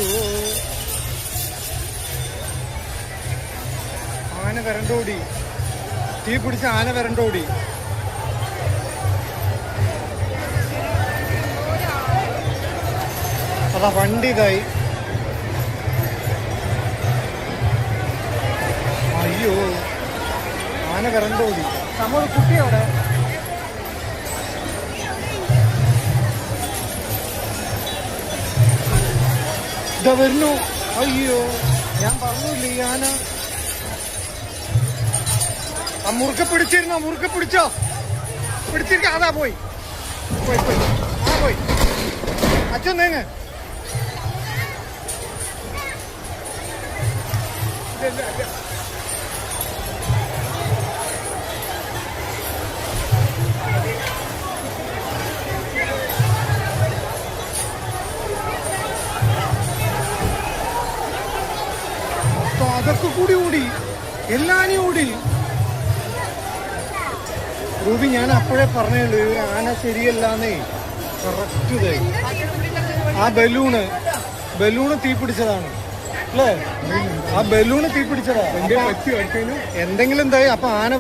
അയ്യോ, ആന വരണ്ടോടി, തീ പിടിച്ച ആന വരണ്ടോടി. അതാ വണ്ടി ഇതായി. അയ്യോ, ആന വരണ്ടോടി. നമ്മൾ കുട്ടിയോടെ ഇതാ വരുന്നു. അയ്യോ, ഞാൻ പറഞ്ഞില്ല ഈ ആന. ആ മുറുക്കെ പിടിച്ചിരുന്നോ? മുറുക്കെ പിടിച്ചോ? പിടിച്ചിരിക്ക. അതാ പോയി പോയി പോയി. ആ പോയി. അച്ഛൻ നേങ്ങ്. അതൊക്കെ കൂടി ഓടി, എല്ലാനും ഓടി. റൂബി, ഞാൻ അപ്പോഴേ പറഞ്ഞുള്ളൂ ഈ ആന ശരിയല്ലാന്നേ. കറക്റ്റ് ഇതായി. ആ ബലൂണ് തീ പിടിച്ചതാണ് അല്ലേ? ആ ബലൂണ് തീ പിടിച്ചതാ. എന്തെങ്കിലും എന്തായി. അപ്പൊ ആന